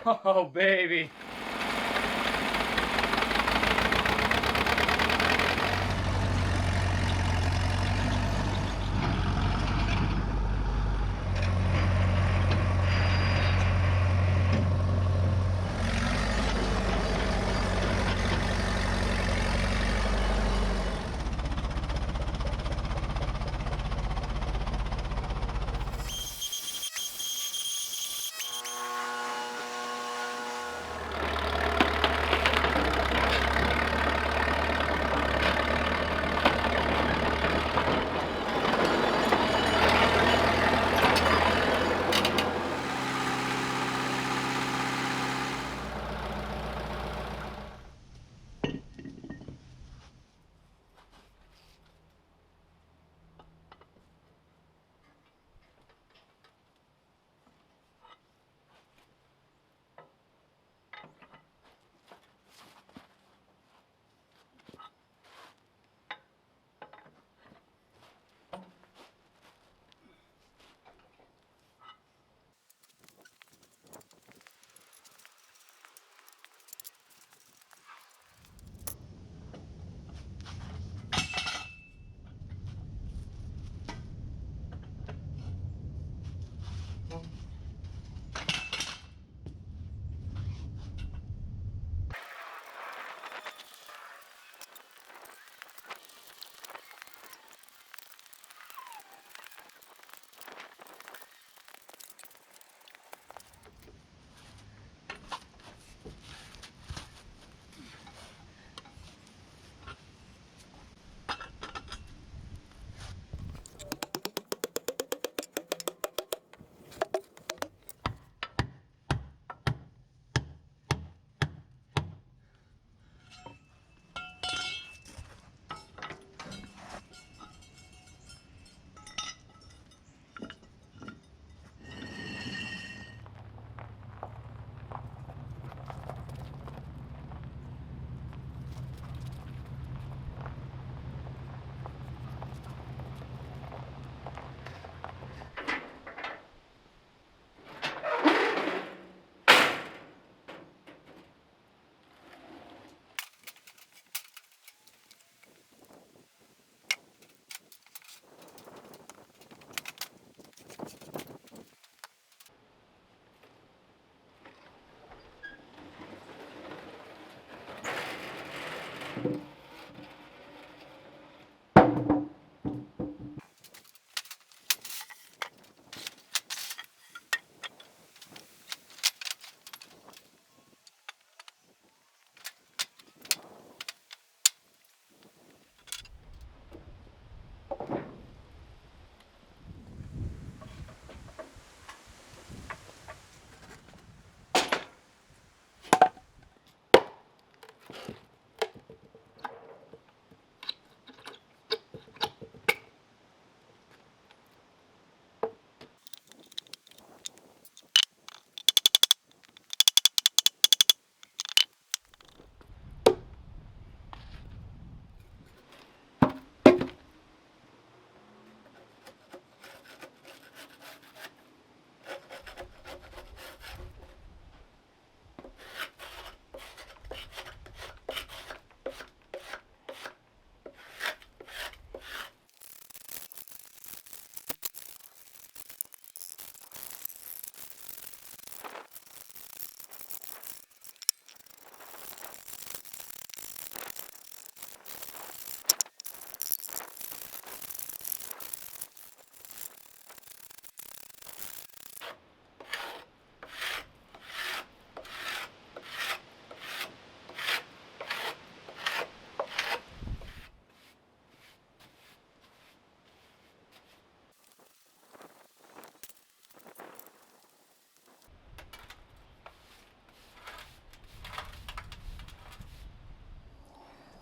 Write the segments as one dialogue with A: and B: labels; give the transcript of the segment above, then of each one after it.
A: Oh, baby.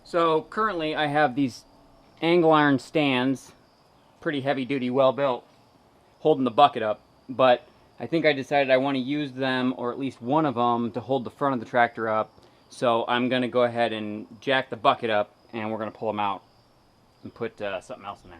A: So currently I have these angle iron stands, pretty heavy duty, well built, holding the bucket up, but I think I decided I want to use them, or at least one of them, to hold the front of the tractor up. So I'm going to go ahead and jack the bucket up, and we're going to pull them out and put something else in there.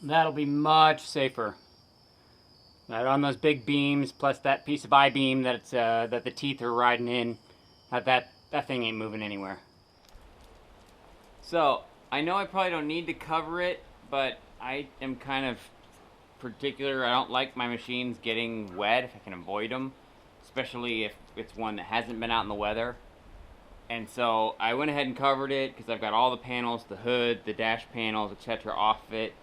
A: That'll be much safer. Right on those big beams, plus that piece of I-beam that that the teeth are riding in, that thing ain't moving anywhere. So, I know I probably don't need to cover it, but I am kind of particular. I don't like my machines getting wet if I can avoid them, especially if it's one that hasn't been out in the weather. And so I went ahead and covered it because I've got all the panels, the hood, the dash panels, etc. off of it.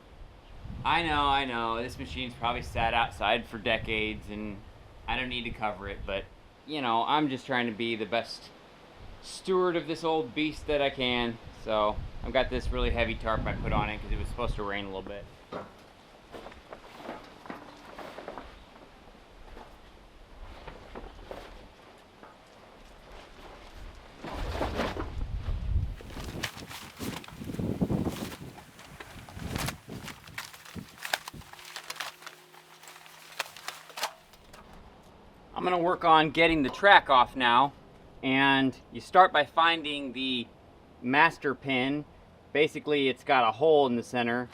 A: I know, this machine's probably sat outside for decades and I don't need to cover it, but you know, I'm just trying to be the best steward of this old beast that I can. So I've got this really heavy tarp I put on it because it was supposed to rain a little bit. I'm going to work on getting the track off now, and you start by finding the master pin. Basically it's got a hole in the center,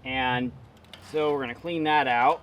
A: and so we're going to clean that out.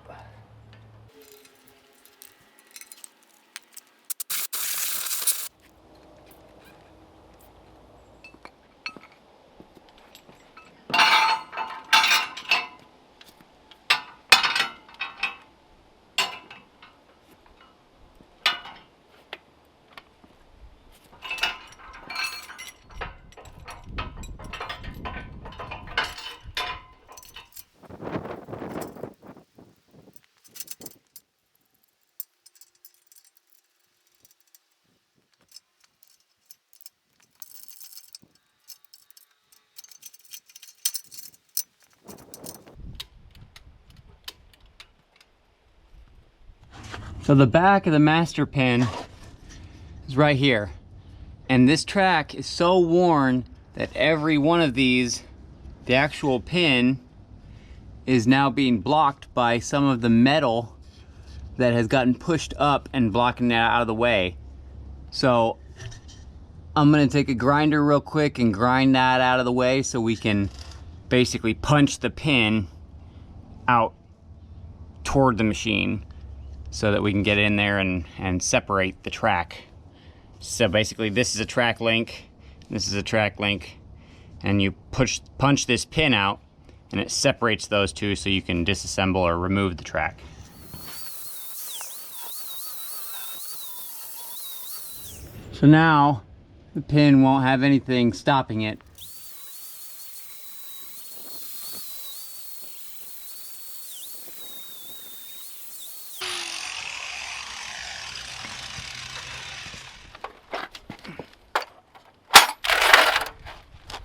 A: So the back of the master pin is right here. And this track is so worn that every one of these, the actual pin, is now being blocked by some of the metal that has gotten pushed up and blocking that out of the way. So I'm gonna take a grinder real quick and grind that out of the way so we can basically punch the pin out toward the machine so that we can get in there and separate the track. So basically this is a track link, this is a track link, and you punch this pin out and it separates those two so you can disassemble or remove the track. So now the pin won't have anything stopping it.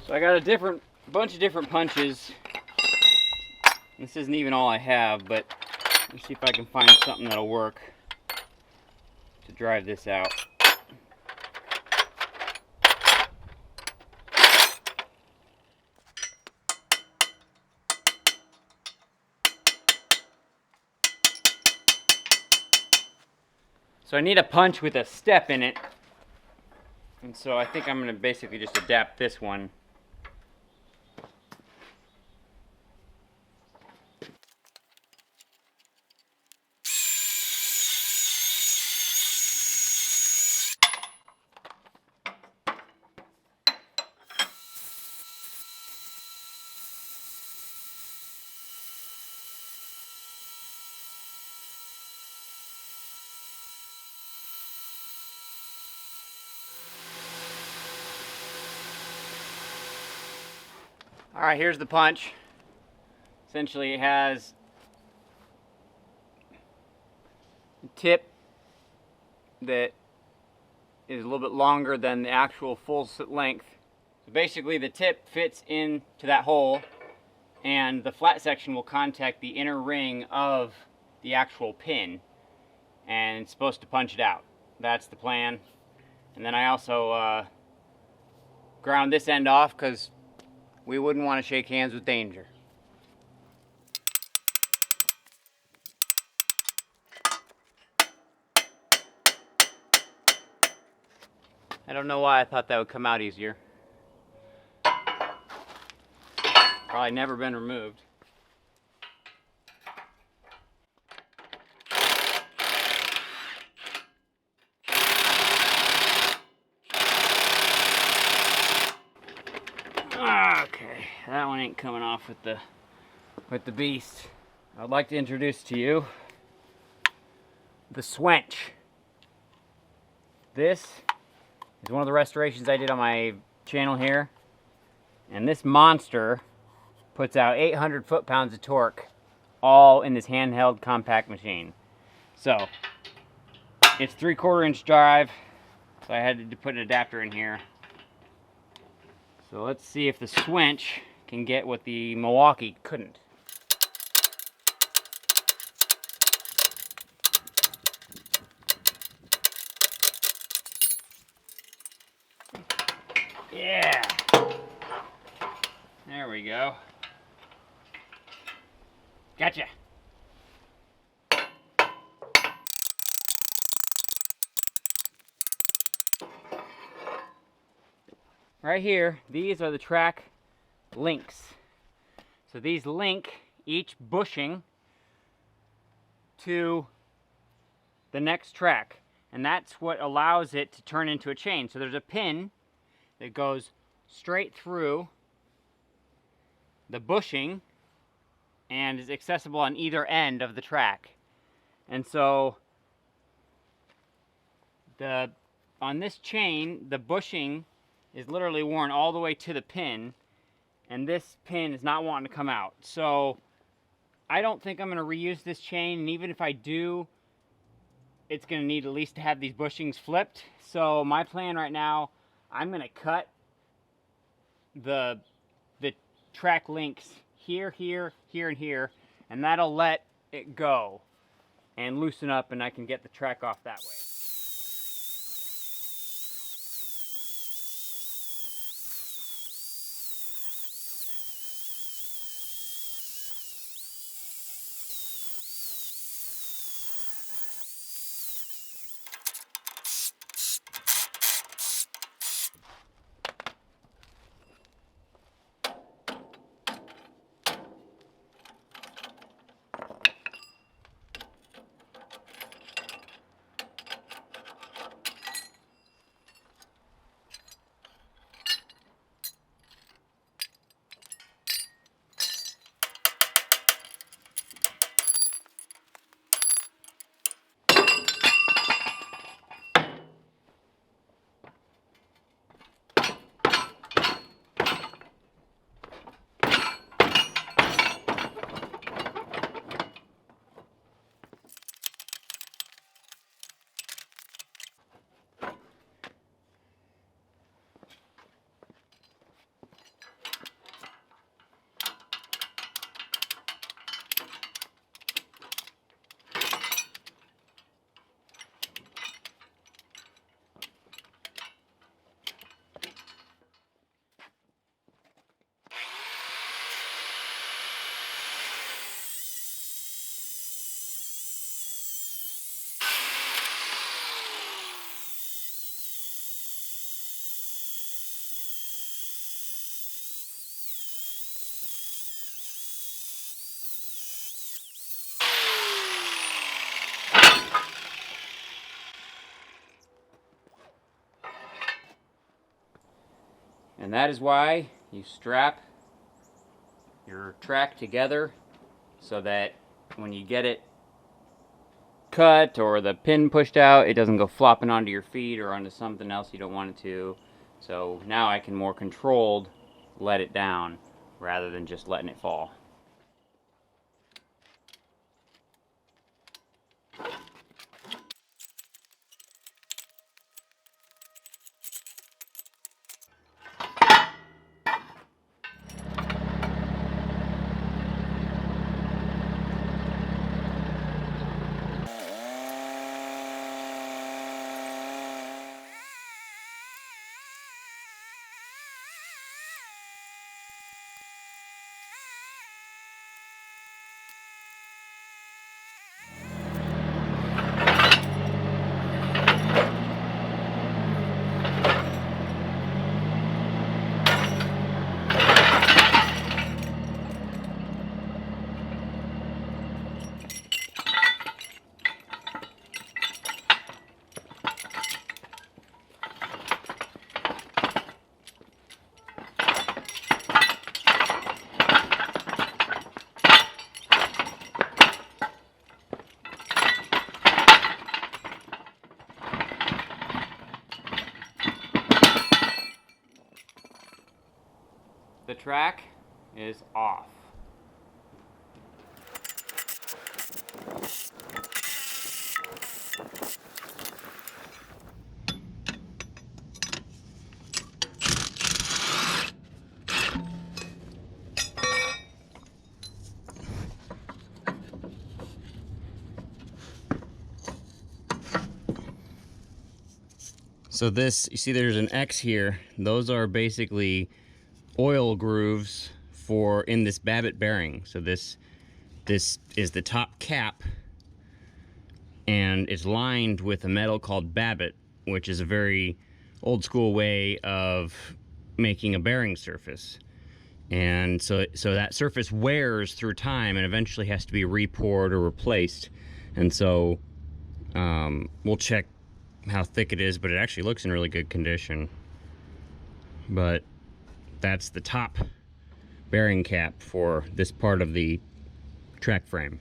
A: So I got a bunch of different punches. This isn't even all I have, but let's see if I can find something that'll work to drive this out. So I need a punch with a step in it. And so I think I'm going to basically just adapt this one. Alright, here's the punch. Essentially it has a tip that is a little bit longer than the actual full length. So basically the tip fits into that hole and the flat section will contact the inner ring of the actual pin and it's supposed to punch it out. That's the plan. And then I also ground this end off because we wouldn't want to shake hands with danger. I don't know why I thought that would come out easier. Probably never been removed. that one ain't coming off with the beast. I'd like to introduce to you the Swench. This is one of the restorations I did on my channel here, and this monster puts out 800 foot-pounds of torque, all in this handheld compact machine. So it's 3/4 inch drive, so I had to put an adapter in here. So let's see if the Swench can get what the Milwaukee couldn't. Yeah, there we go. Gotcha. Right here, these are the track links. So these link each bushing to the next track, and that's what allows it to turn into a chain. So there's a pin that goes straight through the bushing and is accessible on either end of the track. And so on this chain, the bushing is literally worn all the way to the pin, and this pin is not wanting to come out. So I don't think I'm going to reuse this chain, and even if I do, it's going to need at least to have these bushings flipped. So my plan right now, I'm going to cut the track links here, here, here, and here, and that'll let it go and loosen up, and I can get the track off that way. And that is why you strap your track together so that when you get it cut or the pin pushed out, it doesn't go flopping onto your feet or onto something else you don't want it to. So now I can more controlled let it down rather than just letting it fall. track is off. So this, you see there's an X here. Those are basically oil grooves for in this Babbitt bearing. So this is the top cap, and it's lined with a metal called Babbitt, which is a very old school way of making a bearing surface. And so that surface wears through time and eventually has to be re-poured or replaced. And so we'll check how thick it is, but it actually looks in really good condition. But that's the top bearing cap for this part of the track frame.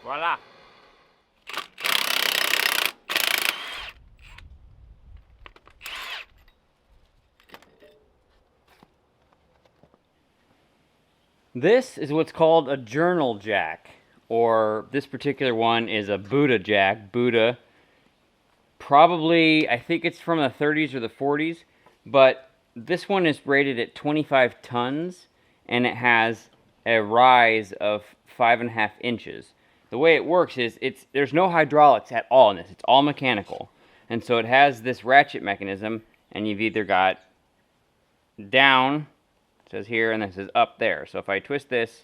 A: Voila! This is what's called a journal jack, or this particular one is a Buddha jack. Buddha, probably, I think it's from the 30s or the 40s, but this one is rated at 25 tons, and it has a rise of 5.5 inches. The way it works is there's no hydraulics at all in this. It's all mechanical. And so it has this ratchet mechanism, and you've either got down, it says here, and then it says up there. So if I twist this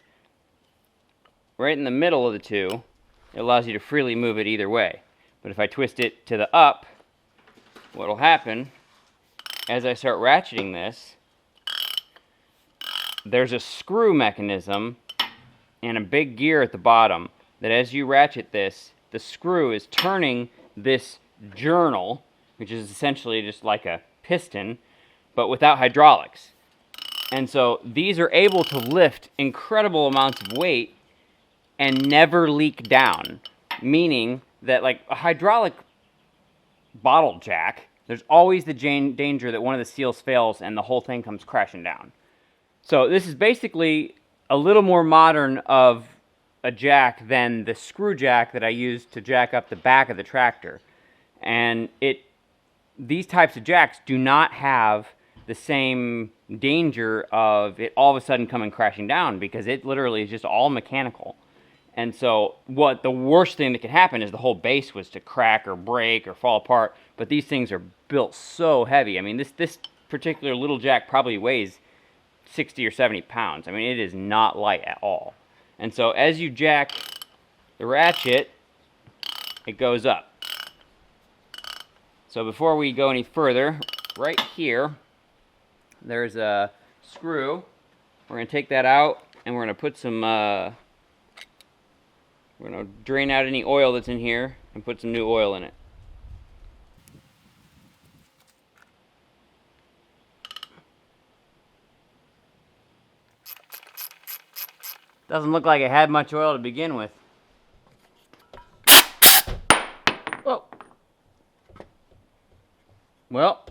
A: right in the middle of the two, it allows you to freely move it either way. But if I twist it to the up, what will happen, as I start ratcheting this, there's a screw mechanism and a big gear at the bottom that as you ratchet this, the screw is turning this journal, which is essentially just like a piston, but without hydraulics. And so these are able to lift incredible amounts of weight and never leak down, meaning that like a hydraulic bottle jack, there's always the danger that one of the seals fails and the whole thing comes crashing down. So this is basically a little more modern of a jack than the screw jack that I used to jack up the back of the tractor. And these types of jacks do not have the same danger of it all of a sudden coming crashing down, because it literally is just all mechanical. And so what the worst thing that could happen is the whole base was to crack or break or fall apart, but these things are built so heavy. I mean, this particular little jack probably weighs 60 or 70 pounds. I mean, it is not light at all. And so as you jack the ratchet, it goes up. So before we go any further, right here, there's a screw. We're going to take that out, and we're going to put some We're going to drain out any oil that's in here and put some new oil in it. Doesn't look like it had much oil to begin with. Whoa. Well,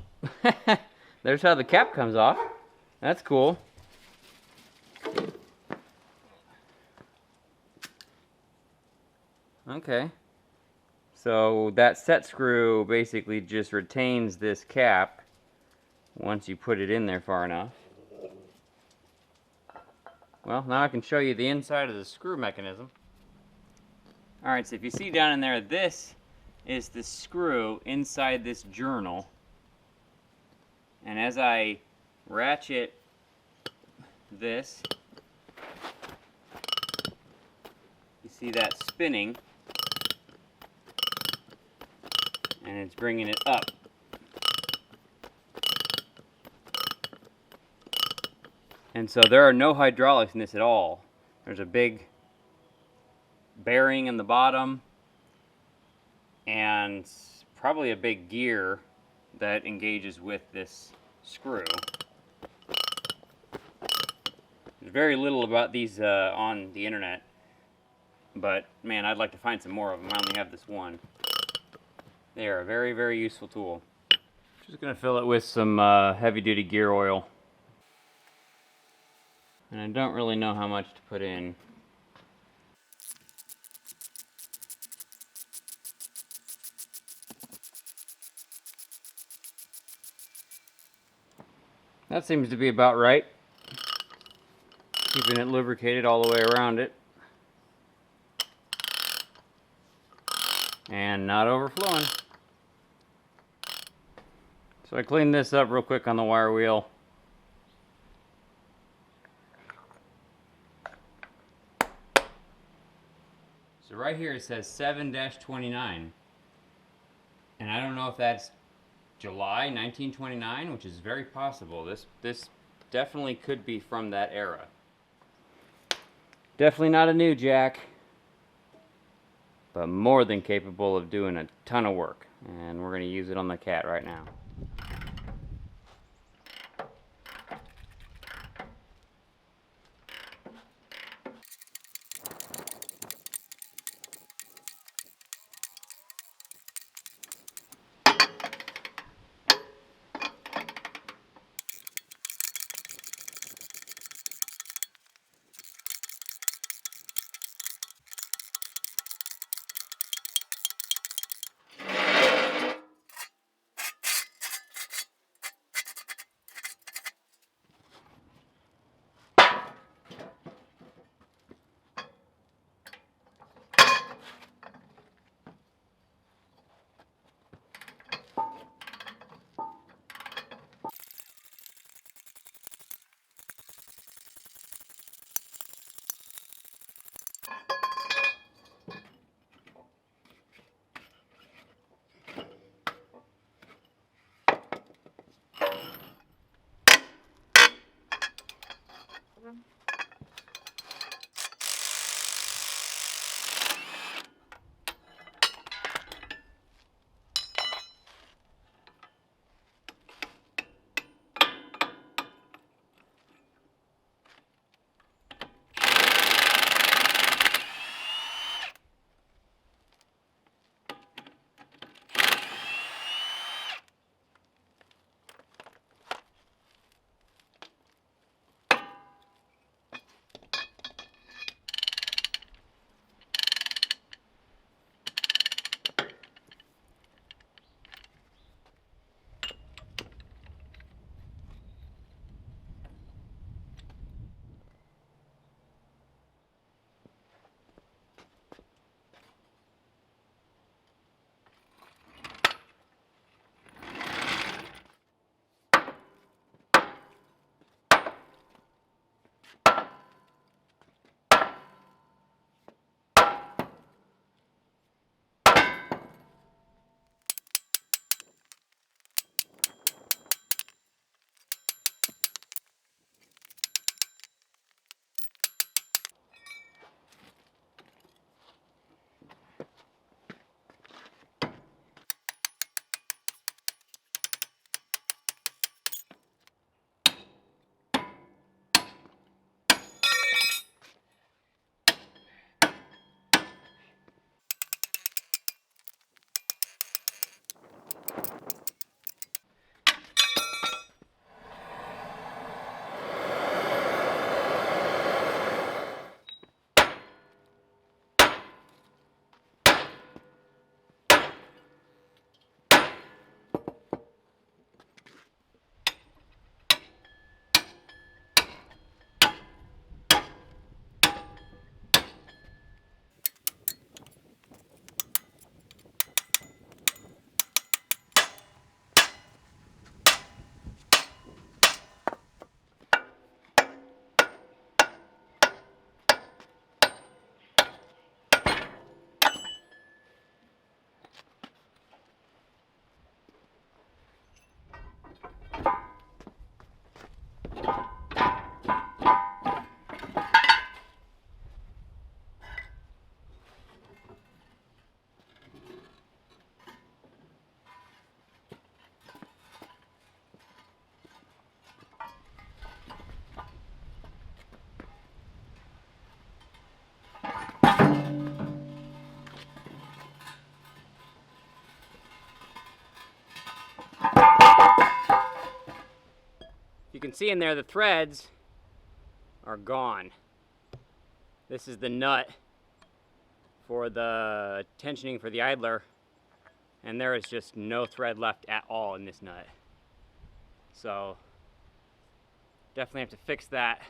A: there's how the cap comes off. That's cool. Okay. So that set screw basically just retains this cap once you put it in there far enough. Well, now I can show you the inside of the screw mechanism. Alright, so if you see down in there, this is the screw inside this journal. And as I ratchet this, you see that spinning, and it's bringing it up. And so there are no hydraulics in this at all. There's a big bearing in the bottom and probably a big gear that engages with this screw. There's very little about these on the internet, but man, I'd like to find some more of them. I only have this one. They are a very, very useful tool. Just going to fill it with some heavy-duty gear oil. And I don't really know how much to put in. That seems to be about right. Keeping it lubricated all the way around it. And not overflowing. So I cleaned this up real quick on the wire wheel. So right here it says 7-29. And I don't know if that's July 1929, which is very possible. This definitely could be from that era. Definitely not a new jack, but more than capable of doing a ton of work. And we're going to use it on the cat right now. You can see in there the threads are gone. This is the nut for the tensioning for the idler, and there is just no thread left at all in this nut. So definitely have to fix that.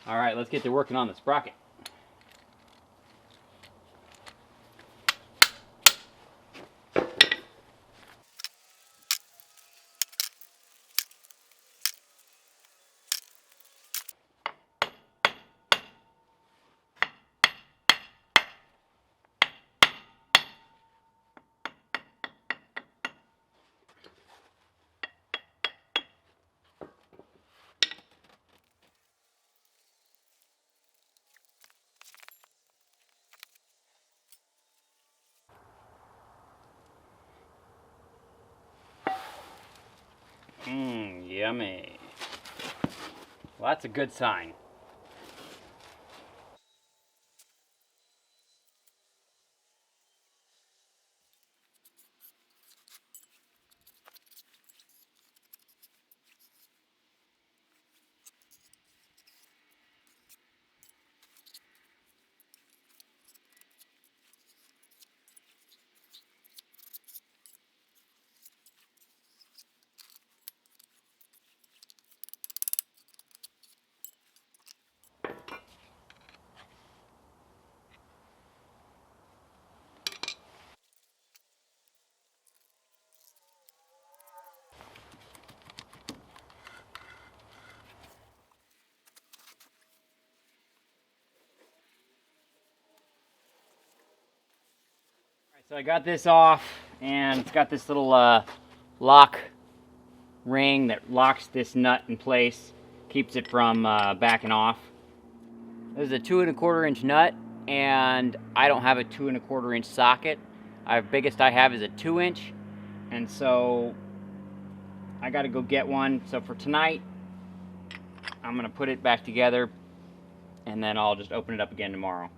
A: All right, let's get to working on the sprocket. Yummy. Well, that's a good sign. So I got this off, and it's got this little lock ring that locks this nut in place, keeps it from backing off. This is a 2 1/4 inch nut, and I don't have a 2 1/4 inch socket. The biggest I have is a 2 inch, and so I got to go get one. So for tonight, I'm gonna put it back together, and then I'll just open it up again tomorrow.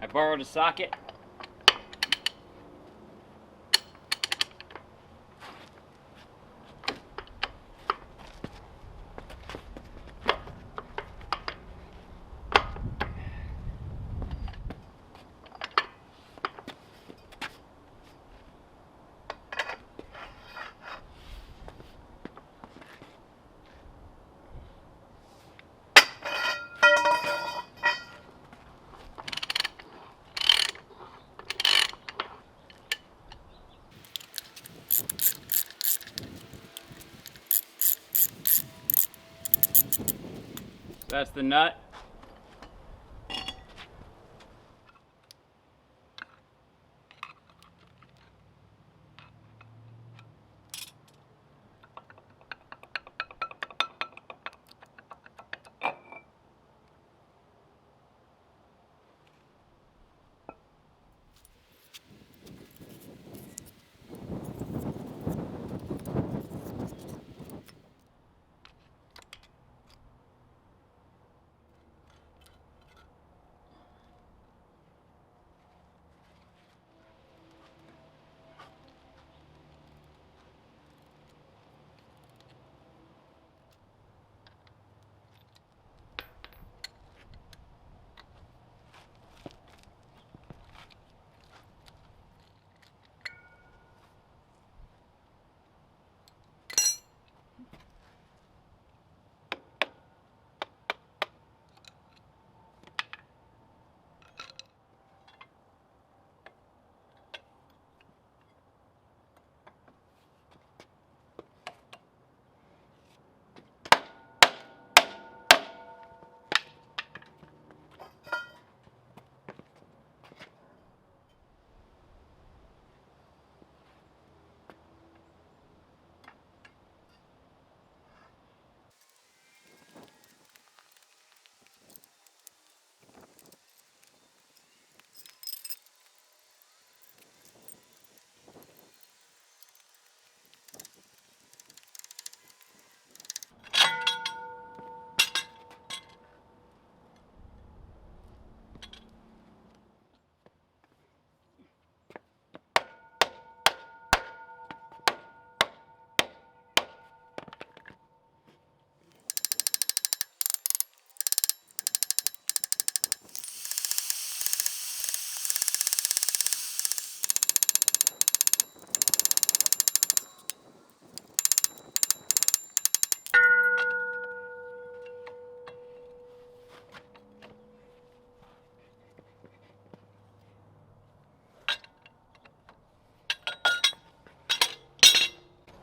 A: I borrowed a socket. That's the nut.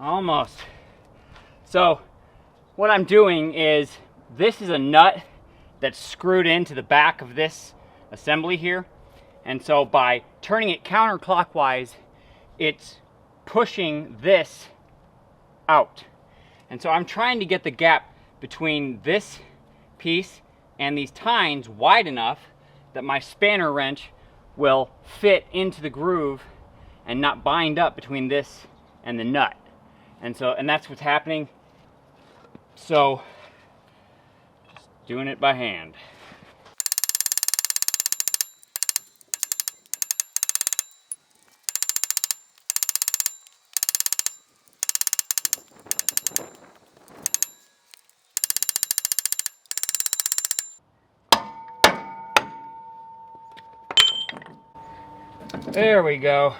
A: Almost. So what I'm doing is, this is a nut that's screwed into the back of this assembly here, and so by turning it counterclockwise, it's pushing this out. And so I'm trying to get the gap between this piece and these tines wide enough that my spanner wrench will fit into the groove and not bind up between this and the nut. And that's what's happening. So, just doing it by hand. There we go.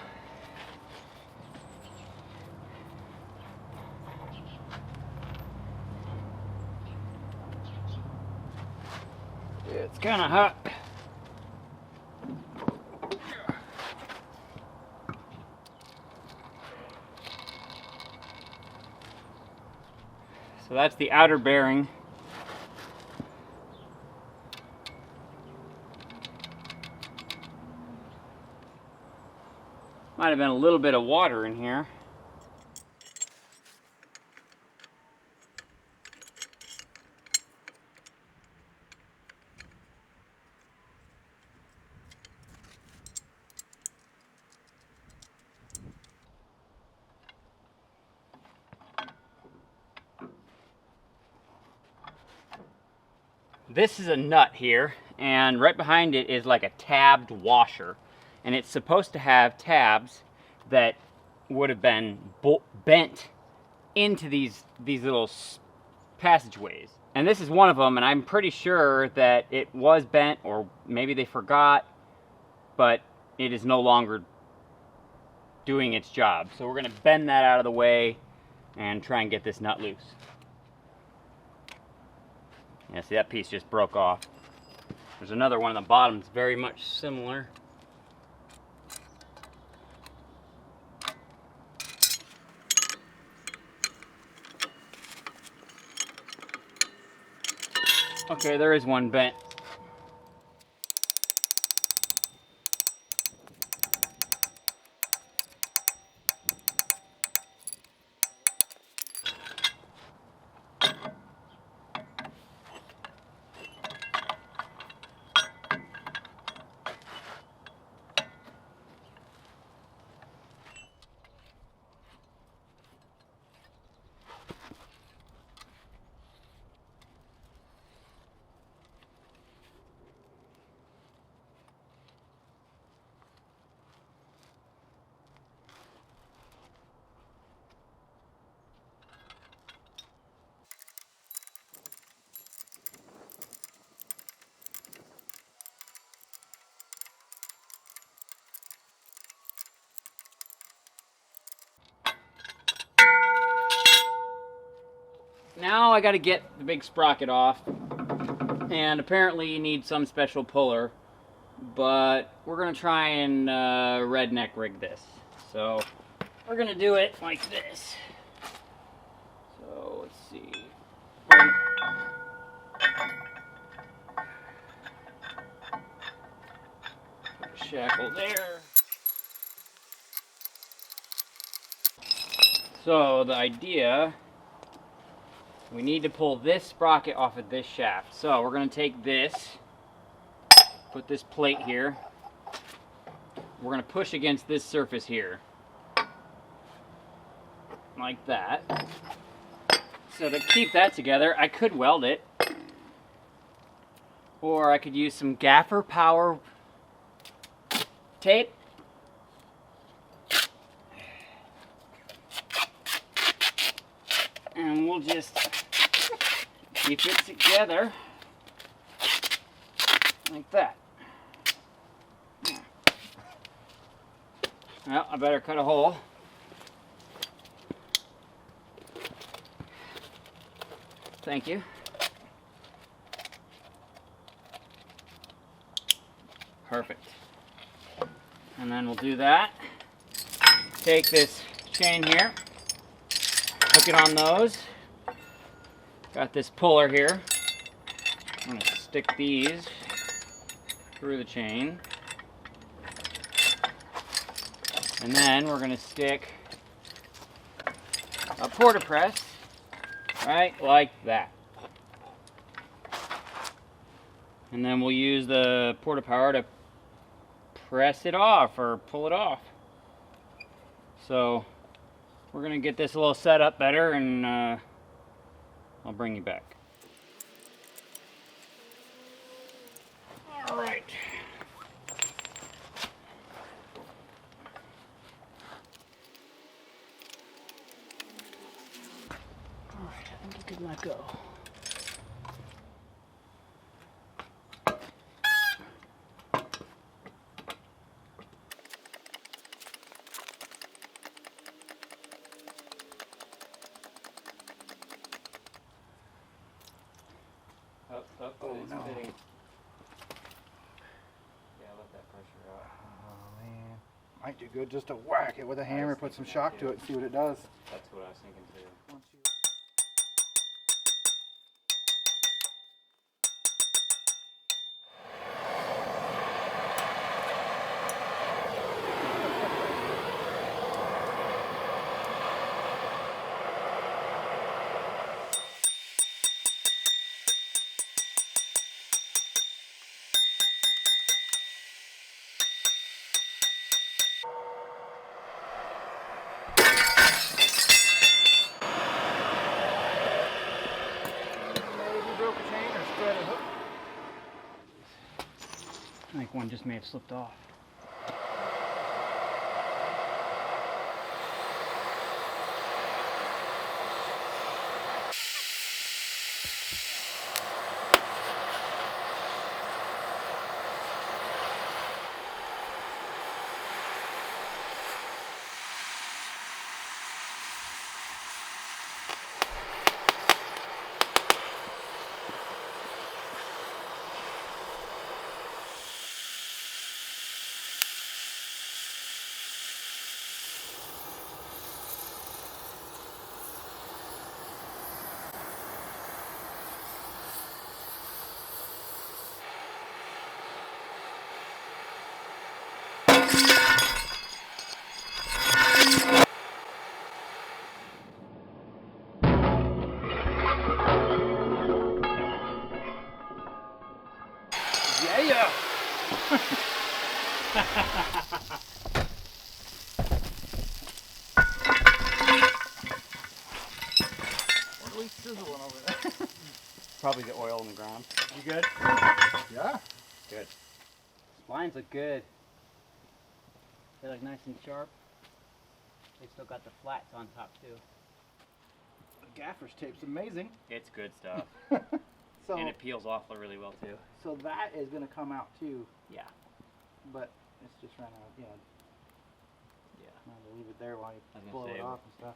A: It's kind of hot. that's the outer bearing. Might have been a little bit of water in here. This is a nut here, and right behind it is like a tabbed washer, and it's supposed to have tabs that would have been bent into these little passageways. And this is one of them, and I'm pretty sure that it was bent, or maybe they forgot, but it is no longer doing its job. So we're going to bend that out of the way and try and get this nut loose. Yeah, see, that piece just broke off. There's another one on the bottom that's very much similar. Okay, there is one bent. Now I got to get the big sprocket off, and apparently you need some special puller, but we're going to try and redneck rig this. So we're going to do it like this. So let's see. Put a shackle there. So the idea, we need to pull this sprocket off of this shaft. So we're going to take this, put this plate here. We're going to push against this surface here. Like that. So to keep that together, I could weld it. Or I could use some gaffer power tape. And we'll just keep it together like that. Well, I better cut a hole. Thank you. Perfect. And then we'll do that. Take this chain here. Hook it on those. Got this puller here. I'm going to stick these through the chain. And then we're going to stick a Porta press right like that. And then we'll use the Porta power to press it off or pull it off. So we're going to get this a little set up better, and I'll bring you back. All right. All right, I think you can let go. Up,
B: oh,
A: it's
B: no.
A: fitting. Yeah, let that pressure out.
B: Oh man, might do good just to whack it with a hammer, put some shock to it, and see what it does.
A: That's what I was thinking too.
B: Once you
A: I think one just may have slipped off.
B: Yeah. What are we sizzling over there?
A: Probably the oil in the ground. You good?
B: Yeah.
A: Good. Lines look good. They look nice and sharp. They still got the flats on top too.
B: The gaffer's tape's amazing.
A: It's good stuff.
B: So,
A: And it peels off really well too.
B: so that is going to come out too,
A: Yeah.
B: but it's just ran out, you know,
A: Yeah.
B: I'm going to leave it there while you
A: I was
B: blow
A: gonna
B: it
A: say,
B: off and stuff.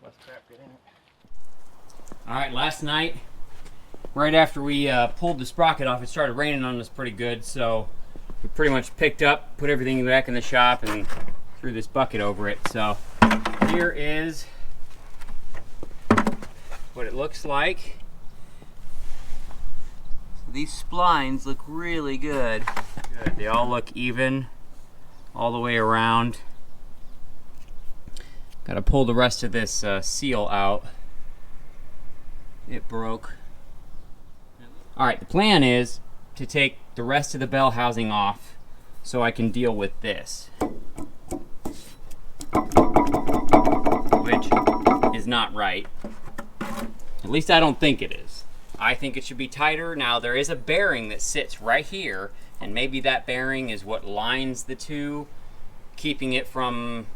B: Less crap get in it.
A: Alright, last night, right after we pulled the sprocket off, it started raining on us pretty good, so we pretty much picked up, put everything back in the shop, and threw this bucket over it. So here is what it looks like. So these splines look really good. They all look even all the way around. Got to pull the rest of this seal out. It broke. Alright, the plan is to take the rest of the bell housing off so I can deal with this, which is not right. At least I don't think it is. I think it should be tighter. Now there is a bearing that sits right here, and maybe that bearing is what lines the two, keeping it from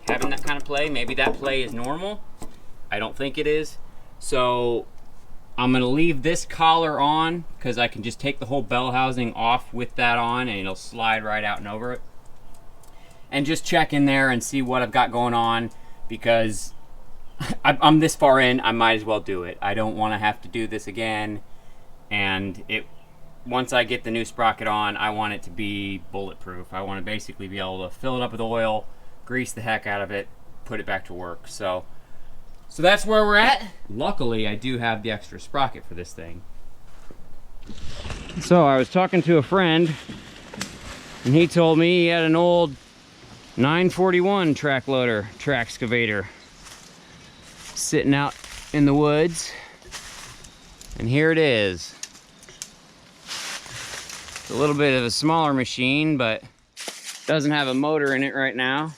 A: having that kind of play. Maybe that play is normal. I don't think it is. So I'm gonna leave this collar on because I can just take the whole bell housing off with that on and it'll slide right out and over it. And just check in there and see what I've got going on, because I'm this far in, I might as well do it. I don't want to have to do this again. And once I get the new sprocket on, I want it to be bulletproof. I want to basically be able to fill it up with oil, grease the heck out of it, put it back to work. So that's where we're at. Luckily, I do have the extra sprocket for this thing. So I was talking to a friend, and he told me he had an old 941 track loader, TraxCavator, sitting out in the woods. And here it is. It's a little bit of a smaller machine, but doesn't have a motor in it right now.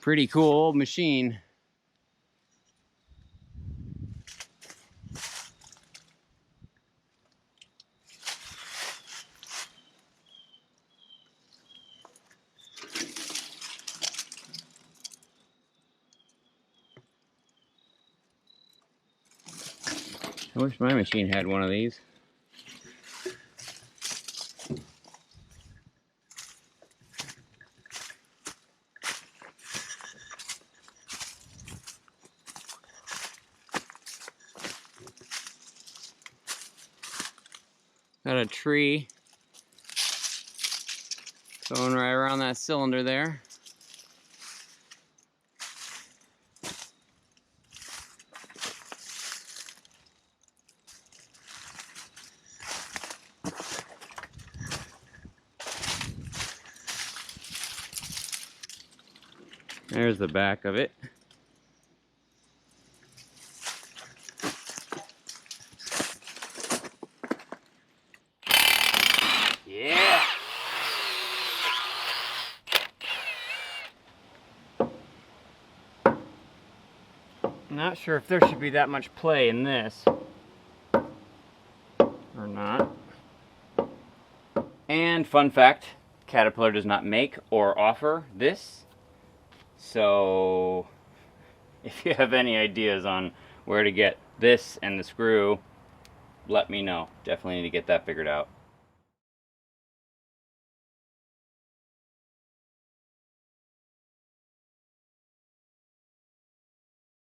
A: Pretty cool old machine. I wish my machine had one of these. Got a tree going right around that cylinder there. There's the back of it. Yeah! Not sure if there should be that much play in this or not. And fun fact, Caterpillar does not make or offer this. So if you have any ideas on where to get this and the screw, let me know. Definitely need to get that figured out.